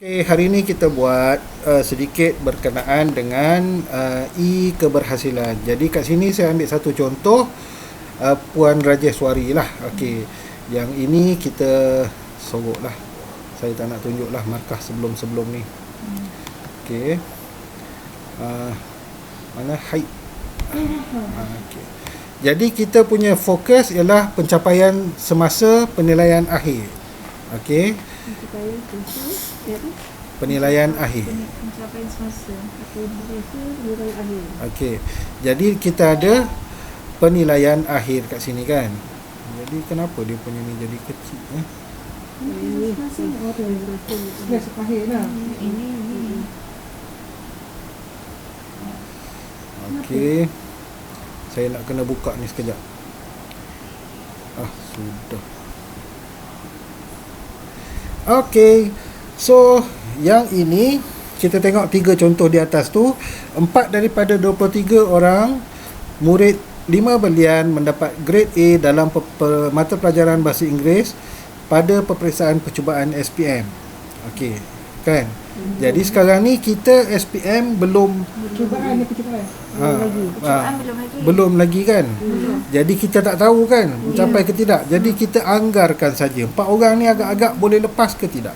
Okay, hari ini kita buat sedikit berkenaan dengan keberhasilan. Jadi kat sini saya ambil satu contoh Puan Rajeswari lah. Okey. Yang ini kita sorok lah. Saya tak nak tunjuk lah markah sebelum-sebelum ni. Okey. Mana height? Okey. Jadi kita punya fokus ialah pencapaian semasa penilaian akhir. Okey. Penilaian akhir. Pencapaian semasa atau penilaian akhir. Okey. Jadi kita ada penilaian akhir kat sini kan. Jadi kenapa dia punya ni jadi kecil Ini semasa akhir lah. Ini. Okey. Saya nak kena buka ni sekejap. Sudah. Okey. So, yang ini kita tengok 3 contoh di atas tu. 4 daripada 23 orang murid 5 belian mendapat grade A dalam mata pelajaran bahasa Inggeris pada peperiksaan percubaan SPM. Okey, kan? Jadi sekarang ni kita SPM belum Percubaan. belum lagi kan? Jadi kita tak tahu kan mencapai ke tidak. Jadi kita anggarkan saja 4 orang ni agak-agak boleh lepas ke tidak.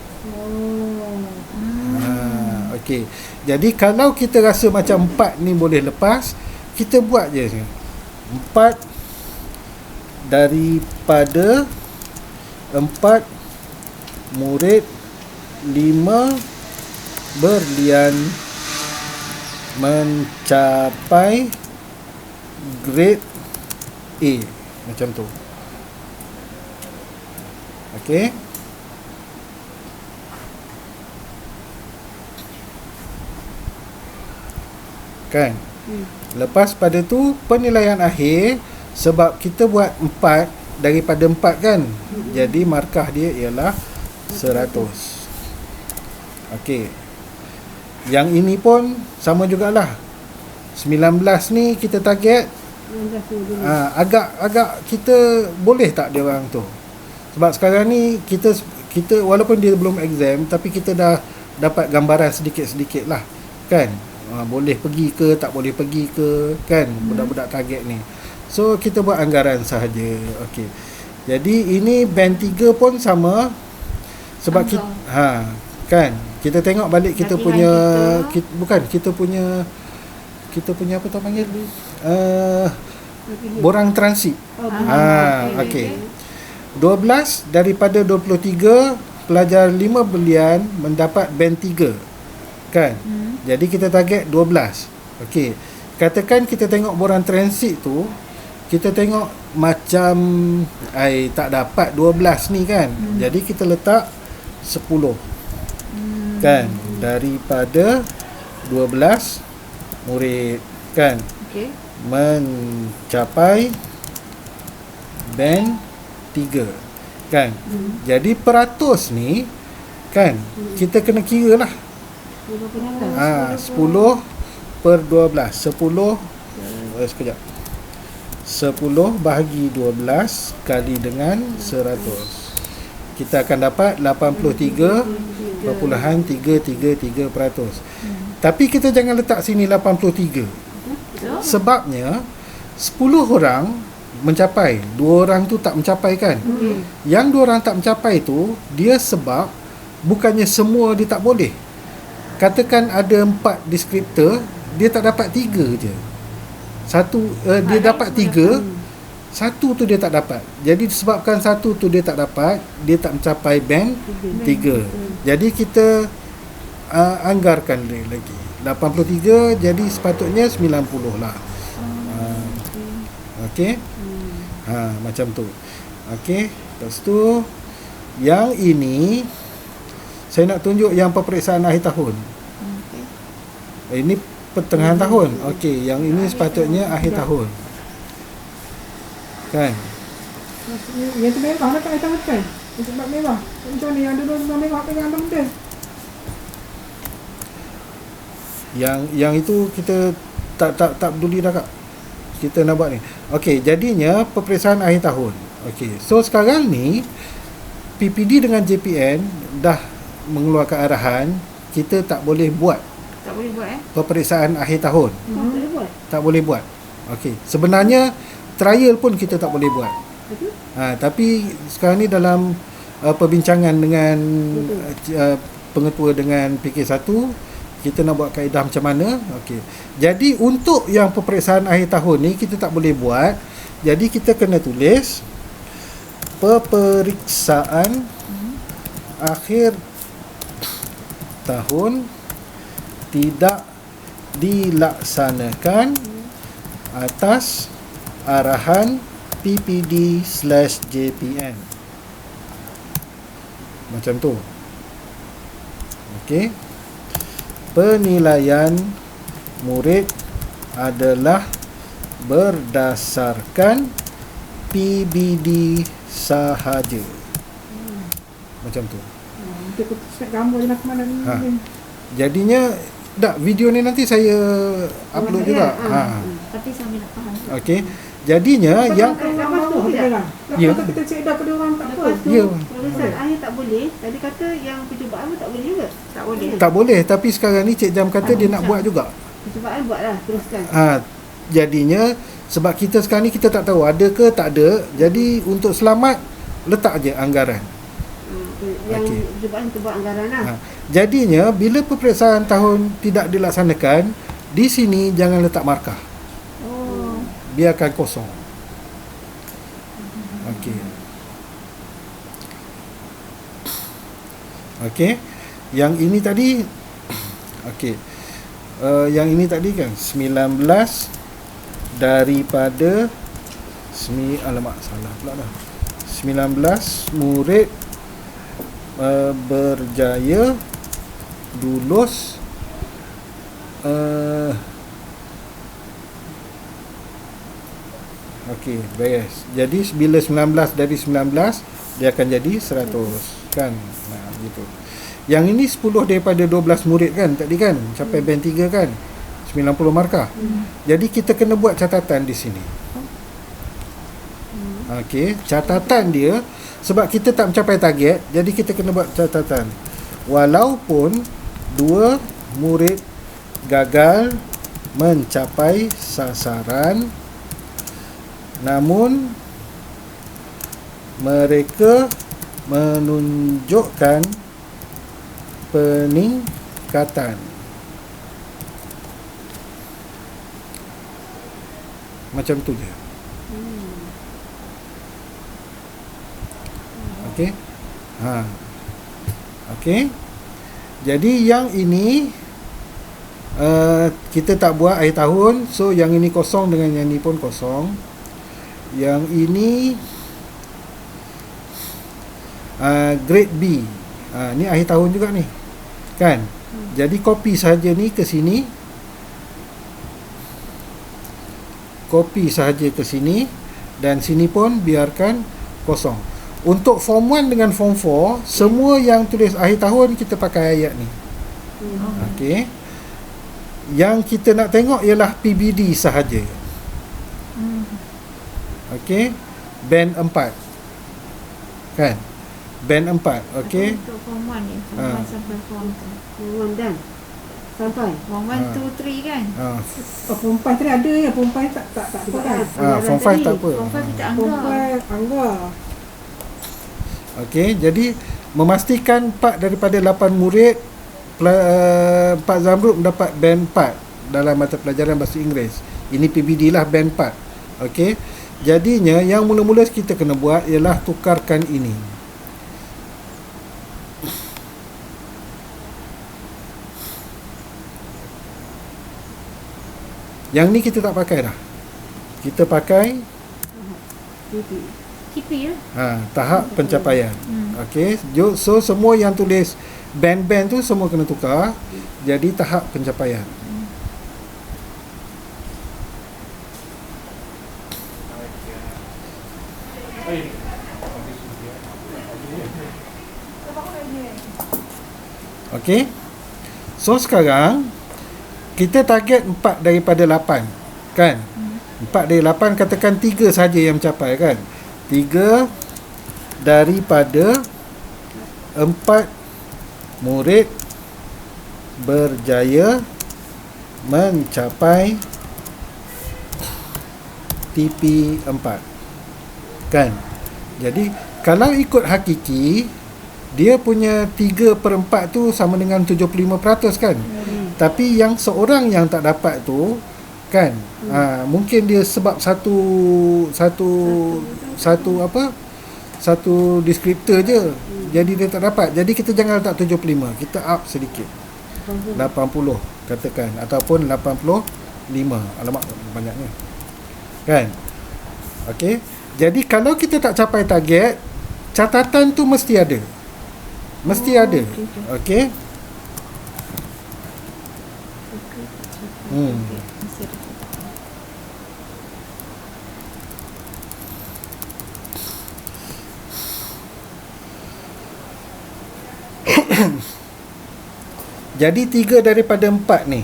Okey. Jadi kalau kita rasa macam 4 ni boleh lepas, kita buat je 4 daripada 4 murid 5 berlian mencapai grade A, macam tu. Okey. Kan? Lepas pada tu penilaian akhir, sebab kita buat 4 daripada 4 kan. Jadi markah dia ialah 100. Okey. Yang ini pun sama jugalah. 19 ni kita target agak kita boleh tak dia orang tu. Sebab sekarang ni kita walaupun dia belum exam, tapi kita dah dapat gambaran sedikit-sedikit lah kan. Boleh pergi ke, tak boleh pergi ke, kan, budak-budak target ni. So kita buat anggaran sahaja. Okey. Jadi ini band 3 pun sama. Sebab kita kan, kita tengok balik kita punya kita punya apa tu panggil? Borang transit. Okey. 12 daripada 23 pelajar 5 belian mendapat band 3. Kan? Jadi kita target 12. Okey. Katakan kita tengok borang transit tu, kita tengok macam tak dapat 12 ni kan. Jadi kita letak 10. Kan? Daripada 12 murid kan. Okey. Mencapai band 3. Kan? Jadi peratus ni kan, kita kena kira lah. 10 per 12. 10 sekejap. 10 bahagi 12 kali dengan 100. Kita akan dapat 83.333%. Tapi kita jangan letak sini 83. Sebabnya 10 orang mencapai, 2 orang tu tak mencapai kan. Yang 2 orang tak mencapai tu, dia sebab bukannya semua dia tak boleh. Katakan ada 4 deskriptor, dia tak dapat 3 je. Satu dia dapat 3, satu tu dia tak dapat. Jadi disebabkan satu tu dia tak dapat, dia tak mencapai band 3. Jadi kita anggarkan dia lagi 83, jadi sepatutnya 90 lah. Okey. Macam tu. Okey. Lepas tu yang ini saya nak tunjuk yang peperiksaan akhir tahun. Ini pertengahan tahun. Okey, yang ini sepatutnya akhir tahun. Kan? Yang tu merah nak air tahun kan? Sebab merah. Macam ni yang dulu sebab merah kan yang benda. Yang itu kita tak peduli dah Kak. Kita nak buat ni. Okey, jadinya peperiksaan akhir tahun. Okey. So sekarang ni PPD dengan JPN dah mengeluarkan arahan, kita tak boleh buat Tak boleh buat peperiksaan akhir tahun. Tak boleh buat. Tak boleh buat. Okey. Sebenarnya trial pun kita tak boleh buat. Tapi sekarang ni dalam perbincangan dengan pengetua dengan PK1, kita nak buat kaedah macam mana. Okey. Jadi untuk yang peperiksaan akhir tahun ni kita tak boleh buat. Jadi kita kena tulis peperiksaan akhir tahun tidak dilaksanakan atas arahan PPD/JPN. Macam tu. Okey. Penilaian murid adalah berdasarkan PBD sahaja. Macam tu. Kita set gambar je nak ke mana ni. Jadinya video ni nanti saya upload juga. Tapi sambil nak faham. Okey. Jadinya yang Lepas tu kita pegang. Ya. Lepas tu kita cek dah pada orang tak apa. Lepas tu Ya. peperiksaan akhir tak boleh. Tadi kata yang percubaan pun tak boleh juga. Tak boleh. tak boleh, tapi sekarang ni Cik Jam kata dia nak buat juga. Percubaan buatlah, teruskan. Jadinya sebab kita sekarang ni kita tak tahu ada ke tak ada. Jadi untuk selamat letak je anggaran. Yang Okey. percubaan kita buat anggaran lah. Jadinya bila peperiksaan tahun tidak dilaksanakan, di sini jangan letak markah. Oh. Biarkan kosong. Okey. Okey. Yang ini tadi okey. Yang ini tadi kan 19 daripada alamak salah pula dah. 19 murid berjaya lulus okey, beres. Jadi bila 19 dari 19 dia akan jadi 100 kan. Gitu. Yang ini 10 daripada 12 murid kan tadi kan capai band 3 kan 90 markah. Jadi kita kena buat catatan di sini. Okey, catatan dia sebab kita tak mencapai target, jadi kita kena buat catatan. Walaupun 2 murid gagal mencapai sasaran, namun mereka menunjukkan peningkatan. Macam tu je. Okey. Okey. Jadi yang ini kita tak buat akhir tahun, so yang ini kosong dengan yang ini pun kosong. Yang ini grade B. Ni akhir tahun juga ni. Kan? Jadi copy saja ni ke sini. Copy sahaja ke sini dan sini pun biarkan kosong. Untuk form 1 dengan form 4, semua yang tulis akhir tahun kita pakai ayat ni. Okey. Yang kita nak tengok ialah PBD sahaja. Okey. Band 4. Kan? Band 4. Okey. Untuk form 1 ni, form 1 sampai form 2. Form 1 dan sampai Form 1, 2, 3 kan? form 5 tadi ada ya, form 5 tak apa kan. Form 5 tak apa. Form 5 kita Form anggap. 5 anggap. Okey, jadi memastikan 4 daripada 8 murid Pak Zamrud mendapat band 4 dalam mata pelajaran bahasa Inggeris. Ini PBD lah band 4. Okey. Jadinya yang mula-mula kita kena buat ialah tukarkan ini. Yang ni kita tak pakai dah. Kita pakai KP lah. tahap pencapaian. Okey, so semua yang tulis band-band tu semua kena tukar jadi tahap pencapaian. Okey. So sekarang kita target 4 daripada 8 kan? 4 dari 8, katakan 3 saja yang mencapai kan? 3 daripada 4 murid berjaya mencapai TP4, kan? Jadi kalau ikut hakiki, dia punya 3/4 tu sama dengan 75% kan. Tapi yang seorang yang tak dapat tu kan, mungkin dia sebab satu deskriptor je, jadi dia tak dapat. Jadi kita jangan letak 75, kita up sedikit, 80 katakan, ataupun 85. Alamak, banyaknya kan. Okey, jadi kalau kita tak capai target, catatan tu mesti ada. Mesti ada. Okey. Jadi 3 daripada 4 ni,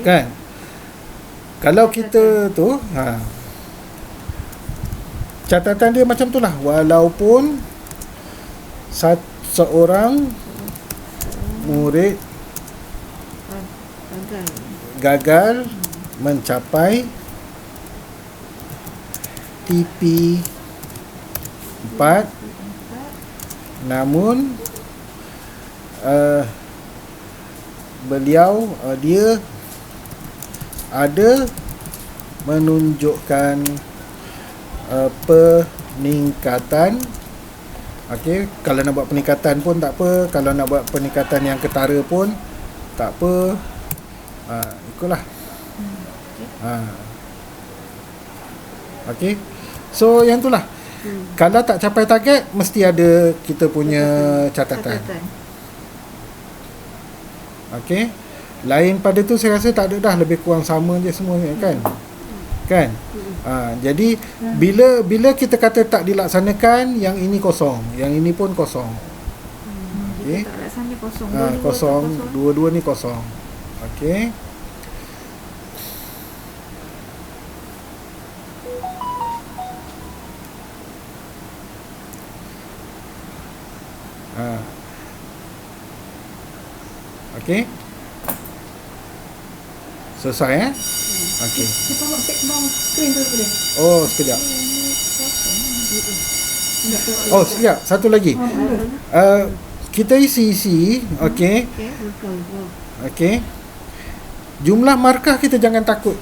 kan? Kalau kita tu, catatan dia macam tu lah. Walaupun seorang murid gagal mencapai TP4, namun beliau dia ada menunjukkan peningkatan. Okey, kalau nak buat peningkatan pun tak apa, kalau nak buat peningkatan yang ketara pun tak apa. Ikutlah. Okey. So yang itulah. Kalau tak capai target, mesti ada kita punya catatan. Okey. Lain pada tu saya rasa tak ada dah, lebih kurang sama je semuanya kan. Kan? Jadi bila kita kata tak dilaksanakan, yang ini kosong, yang ini pun kosong. Okey. Tak laksana kosong. Kosong, dua-dua ni kosong. Okey. Okey. Selesai Okey. Kita buat cek bawah skrin tu boleh? Oh, sekejap. Oh, sekejap. Satu lagi. Kita isi. Okey. Okey. Jumlah markah kita jangan takut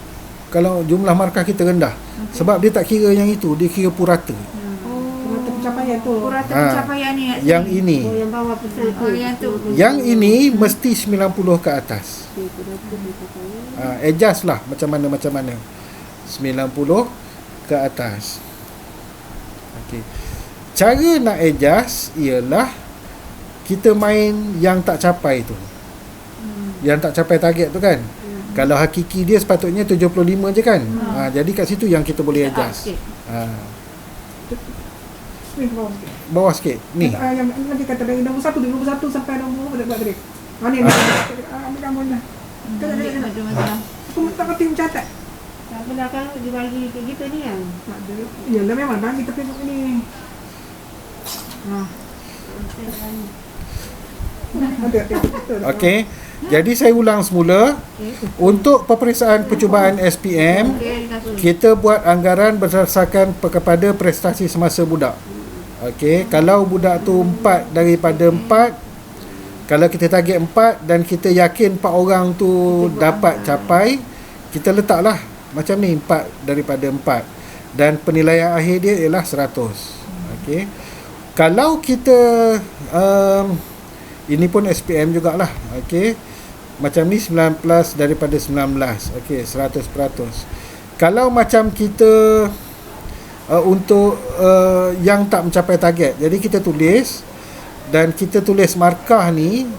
kalau jumlah markah kita rendah. Sebab dia tak kira yang itu, dia kira purata. Purata pencapaian tu. Purata pencapaian ni kat Yang sini. ini. yang bawah pesan tu. Yang tu. Yang ini mesti 90 ke atas. Adjust lah macam mana 90 ke atas. Okey. Cara nak adjust ialah kita main yang tak capai tu. Yang tak capai target tu kan. Kalau hakiki dia sepatutnya 75 je kan. Jadi kat situ yang kita boleh adjust. Skrin bawah sikit. Bawah sikit. Ni. Yang nanti kata dari nombor 1 sampai nombor berapa buat tadi? Ni ambil gambar dah. Aku tak kerti mencatat. Tak pernah kan dibagi kayak gitu ni kan. Tak ada. Yalah memang bagi tapi ni. Okey. Jadi saya ulang semula. Untuk peperiksaan percubaan SPM, kita buat anggaran berdasarkan kepada prestasi semasa budak. Okey, kalau budak tu 4 daripada 4, kalau kita target 4 dan kita yakin 4 orang tu dapat capai, kita letaklah macam ni 4 daripada 4 dan penilaian akhir dia ialah 100. Okey. Kalau kita ini pun SPM jugalah. Okey. Macam ni 19 daripada 19. Okey, 100%. Kalau macam kita untuk yang tak mencapai target, jadi kita tulis dan kita tulis markah ni,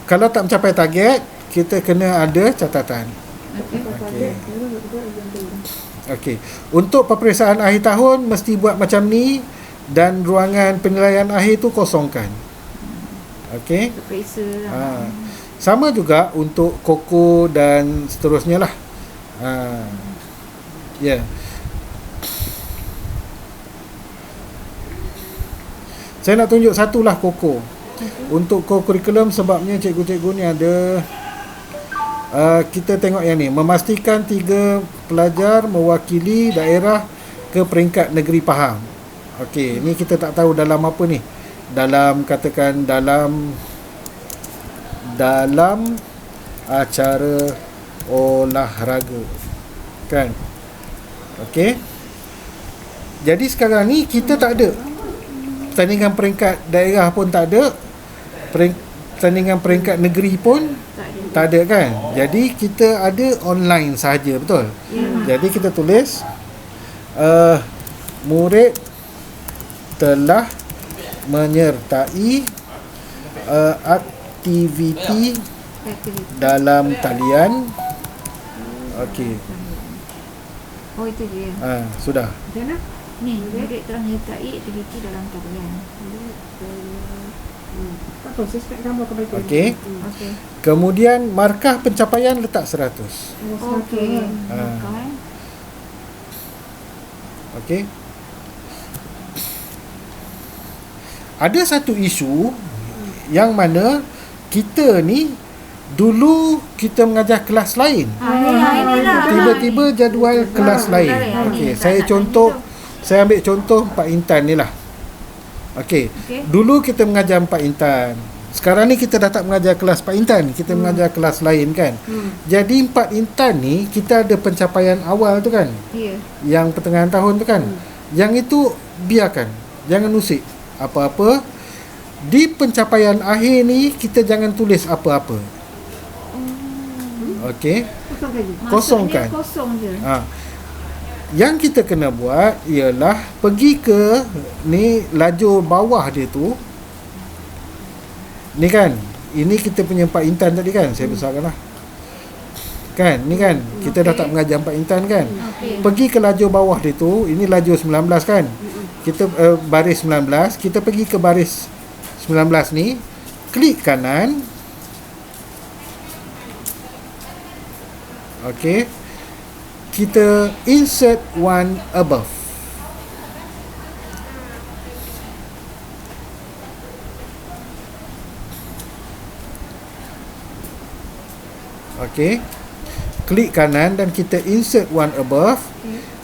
kalau tak mencapai target, kita kena ada catatan. Okey. Untuk peperiksaan akhir tahun mesti buat macam ni dan ruangan penilaian akhir tu kosongkan. Okey. Periksa lah. Sama juga untuk koko dan seterusnya lah. Saya nak tunjuk satulah Koko. Untuk co-curriculum sebabnya cikgu-cikgu ni ada kita tengok yang ni, memastikan 3 pelajar mewakili daerah ke peringkat negeri Pahang. Okey, ni kita tak tahu dalam apa ni. Dalam katakan dalam acara olahraga. Kan? Okey. Jadi sekarang ni kita tak ada pertandingan peringkat daerah pun tak ada. Pertandingan peringkat negeri pun tak ada kan. Jadi kita ada online sahaja, betul? Jadi kita tulis murid telah menyertai aktiviti dalam talian. Okey. Oh, itu dia. Sudah. Macam mana? Ni, murid telah menyertai aktiviti dalam talian. Tak tahu, saya start gambar kebaikan. Okey. Okey. Kemudian markah pencapaian letak 100. Okey. Ah. Kan? Okey. Ada satu isu yang mana kita ni dulu kita mengajar kelas lain. Inilah. Tiba-tiba jadual kelas lain. Okey, saya ambil contoh Pak Intan ni lah. Okey. Dulu kita mengajar Pak Intan. Sekarang ni kita dah tak mengajar kelas Pak Intan, kita mengajar kelas lain kan. Jadi Pak Intan ni kita ada pencapaian awal tu kan. Ya. Yang pertengahan tahun tu kan. Yang itu biarkan. Jangan usik apa-apa. Di pencapaian akhir ni kita jangan tulis apa-apa. Okey. Kosongkan. Kosong je. Yang kita kena buat ialah pergi ke ni lajur bawah dia tu. Ni kan, ini kita punya Pak Intan tadi kan, saya besarkanlah. Kan, ni kan, kita dah tak mengajar Pak Intan kan. Pergi ke lajur bawah dia tu, ini lajur 19 kan. Kita baris 19, kita pergi ke baris 19 ni, klik kanan. Okey. Kita insert one above. Okey. Klik kanan dan kita insert one above.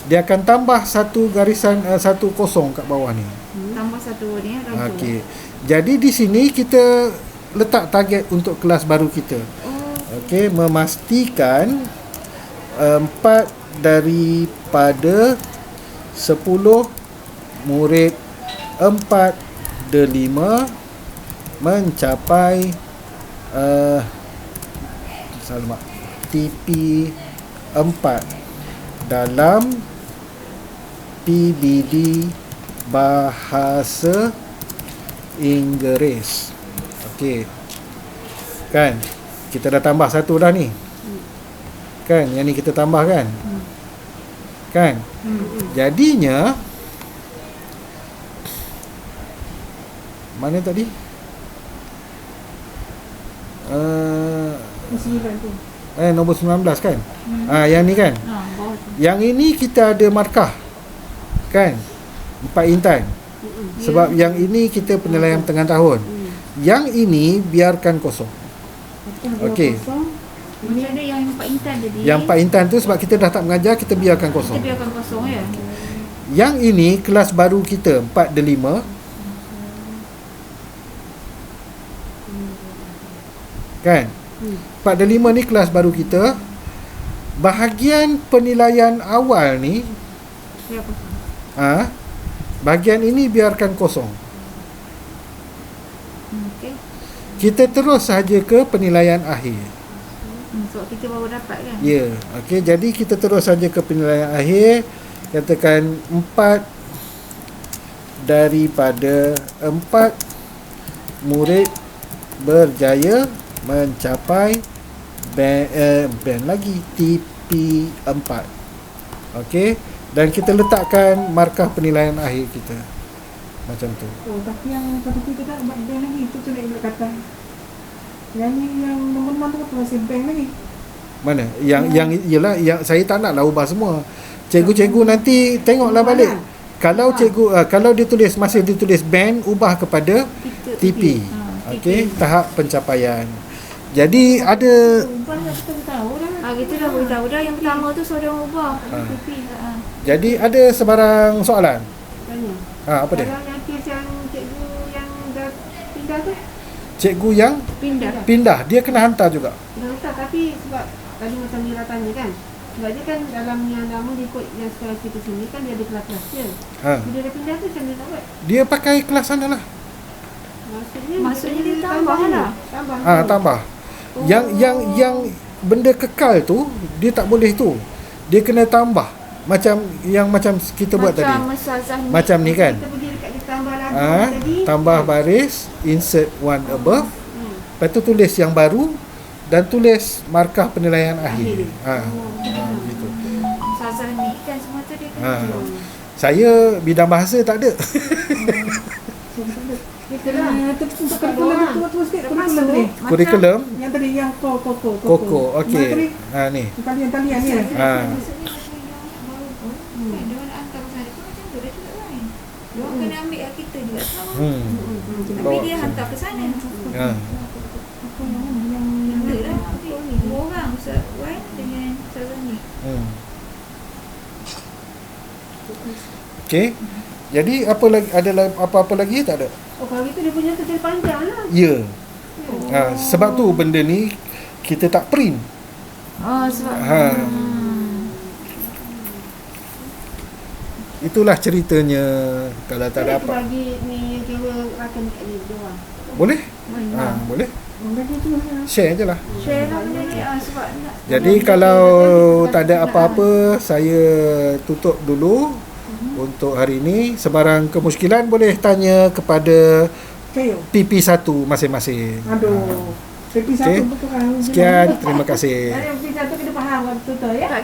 Dia akan tambah satu garisan satu kosong kat bawah ni. Tambah satu ni. Okey. Jadi di sini kita letak target untuk kelas baru kita. Okey, memastikan 4 daripada 10 murid 4/5 mencapai TP 4 dalam PBD Bahasa Inggeris. Okey. Kan? Kita dah tambah satu dah ni. Kan? Yang ni kita tambah kan? Kan? Jadinya mana tadi? Nombor 19 kan? Yang ni kan? Yang ini kita ada markah. Kan? Pak Intan. Sebab yang ini kita penilaian tengah tahun. Yang ini biarkan kosong. Okey. Macam mana yang Pak Intan tadi? Yang Pak Intan tu sebab kita dah tak mengajar, kita biarkan kosong. Kita biarkan kosong ya. Yang ini kelas baru kita 4/5. Kan? 4/5 ni kelas baru kita. Bahagian penilaian awal ni Biar kosong. bahagian ini biarkan kosong. Okey. Kita terus sahaja ke penilaian akhir. Sebab kita baru dapat kan? Ya, okey. Jadi kita terus saja ke penilaian akhir. Katakan 4 daripada 4 murid berjaya mencapai band lagi TP4. Okey. Dan kita letakkan markah penilaian akhir kita. Macam tu. Oh, tapi yang satu tu tak buat bank lagi. Itu tu nak kata. Yang nombor 6 tu masih bank lagi. Mana? Yang ialah yang saya tak naklah ubah semua. Cikgu-cikgu nanti tengoklah balik. Kalau kalau ditulis masih ditulis band, ubah kepada TP. Okey, tahap pencapaian. Jadi ada Ubah lah kita tahu lah. Kita dah beritahu dah. Yang pertama tu suruh orang ubah. TP. jadi ada sebarang soalan. Tanya. Apa dia? Kalau yang kes yang cikgu yang dah pindah tu, Cikgu yang Pindah. pindah, dia kena hantar juga. dah letak, tapi sebab tadi macam Mira tanya kan, sebab dia kan dalam yang lama dia ikut yang sekolah kita sini kan dia ada kelas-kelas dia. Bila dia pindah tu macam mana nak buat? Dia pakai kelas sana lah. Maksudnya dia tambah lah. Tambah. Tambah. Yang benda kekal tu dia tak boleh tu. Dia kena tambah. Macam kita buat tadi. Macam Ustazah ni. Macam ni kan. Kita pergi dekat dia tambah lagi tadi. Tambah baris, insert one above. Lepas tu tulis yang baru dan tulis markah penilaian akhir. Gitu. Ustazah ni kan semua tu dia kena. Saya bidang bahasa tak ada. Itulah. Untuk kurikulum tua sikit, kurikulum ni. Kurikulum Yang tadi yang koko. Koko. Okey. Ni. Talian ni. Maksudnya macam yang baru pun kan dia nak hantar ke sana pun macam tu dia juga lain. Dia orang kena ambil kat kita juga sama. Tapi dia hantar ke sana. Ada lah dua orang Ustaz Wan dengan Ustazah ni. Okey. Jadi apa-apa lagi tak ada? Oh, kalau gitu dia punya tu jadi panjang lah. Ya. Sebab tu benda ni kita tak print. Sebab Itulah ceritanya. Kalau tak ada Kita apa, bagi ni yang kira rakan dekat ni dia orang. boleh? Boleh. Share je lah. share lah benda ni sebab nak. Jadi kalau tak ada apa-apa, saya tutup dulu untuk hari ini. Sebarang kemusykilan boleh tanya kepada Kayo. PP1 masing-masing. Aduh. PP1 Okey. betul kan. Sekian, terima kasih. Dari PP1 kita faham waktu tu ya.